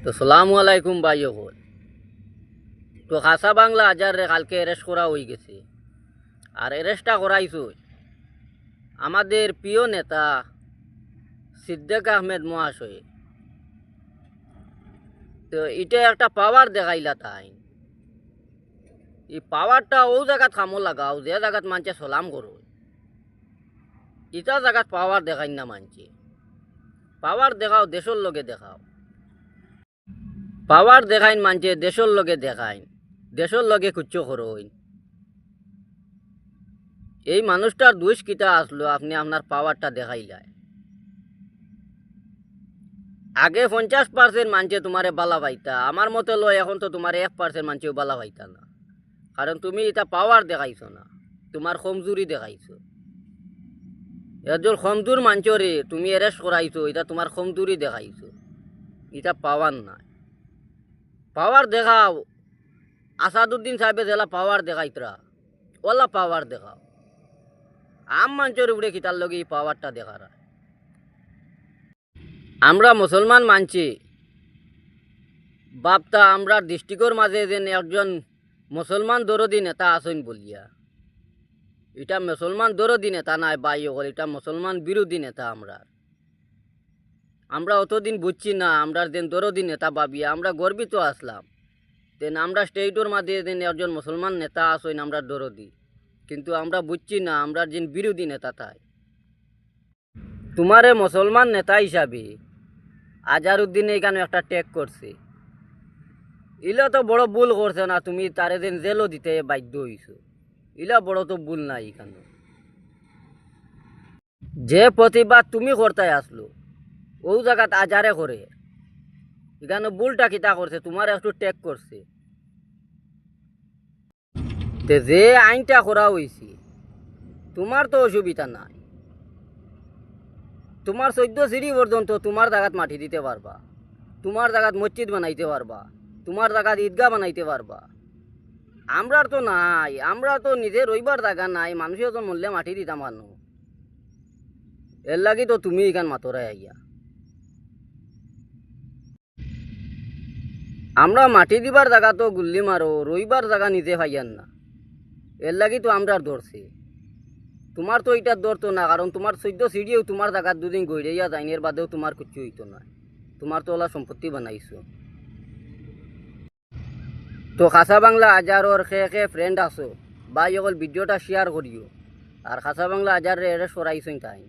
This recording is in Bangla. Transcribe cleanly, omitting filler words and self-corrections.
তো সালামু আলাইকুম ভাই হল। তো খাসা বাংলা আজার রে কালকে অ্যারেস্ট করা হয়ে গেছে। আর অ্যারেস্টটা করাইছো আমাদের প্রিয় নেতা সিদ্দিক আহমেদ মহাশয়। তো এটা একটা পাওয়ার দেখাইলা তাই। এই পাওয়ারটা ও জায়গাত কামো লাগাও যে জায়গাত মানছে সালাম করো। এটা জায়গাত পাওয়ার দেখাই না মানছে। পাওয়ার দেখাও দেশের লগে দেখাও। পাওয়ার দেখাইন মানছে দেশের লগে দেখাইন, দেশের লগে কুচ্ছ করইন। এই মানুষটার দোষ কিটা আসলো আপনি আপনার পাওয়ারটা দেখাইলাই। আগে 50% মানছে তোমারে বালা পাইতা, আমার মতে লয় এখন তো তোমার 1% মানছেও বালা পাইতা না। কারণ তুমি এটা পাওয়ার দেখাইছো না, তোমার কমজোরি দেখাইছো। একজন কমজোর মানছরে তুমি অ্যারেস্ট করাইছো, এটা তোমার কমজোরি দেখাইছো, এটা পাওয়ার না। পাওয়ার দেখাও। আসাদুদ্দিন সাহেবে জেলা পাওয়ার দেখাইতরা, ওলা পাওয়ার দেখাও। আম মানছর উপরে কিতার লগে এই পাওয়ারটা দেখারা। আমরা মুসলমান মানছি বাপতা আমরা ডিস্ট্রিক্টর মাঝে যেন একজন মুসলমান দরদি নেতা আসেন বলিয়া। এটা মুসলমান দরদি নেতা নাই বাই হল, এটা মুসলমান বিরোধী নেতা। আমরা অতদিন বুঝছি না আমরা যেন দরদি নেতা ভাবিয়া আমরা গর্বিত আসলাম। দেন আমরা স্টেটর মাঝে যেন একজন মুসলমান নেতা আসেন আমরা দরদি, কিন্তু আমরা বুঝছি না আমরা যেন বিরোধী নেতা তাই। তোমারে মুসলমান নেতা হিসাবে আজহারউদ্দিন এখানে একটা ট্যাগ করছে, ইলা তো বড় ভুল করছে না? তুমি তারে যেন জেলও দিতে বাধ্য হইছো, ইলা বড় তো ভুল নাই এখানে। যে প্রতিবাদ তুমি করতে আসলো ও জায়গাত আজারে করে, এখানে ভুলটা কিতা করছে? তোমার একটু ট্যাগ করছে। তে যে আইনটা করা হয়েছে তোমার তো অসুবিধা নাই। তোমার 14 সিঁড়ি পর্যন্ত তোমার জায়গাত মাটি দিতে পারবা, তোমার জায়গাত মসজিদ বানাইতে পারবা, তোমার জায়গাত ঈদগাহ বানাইতে পারবা। আমরার তো নাই, আমরা তো নিজে রইবার জায়গা নাই, মানুষের তো মূল্যে মাটি দিতাম মানো। এর লাগি তো তুমি এখান মাতরাই আইয়া। আমরা মাটি দিবার জায়গা তো গুল্লি মারো, রইবার জায়গা নিজে পাইয়ান না। এর লাগি তো আমরা ধরছি। তোমার তো এইটার ধরতো না, কারণ তোমার 14 সিঁড়িও তোমার জায়গার দুদিন গড়িয়া যায়নি, এর বাদেও তোমার কিছু হইতো না। তোমার তো ওলা সম্পত্তি বানাইছো। তো খাসা বাংলা আজারর খে ফ্রেন্ড আসো ভাই অকল ভিডিওটা শেয়ার করিও। আর খাসা বাংলা আজারে এরে সরাইছেন তাই।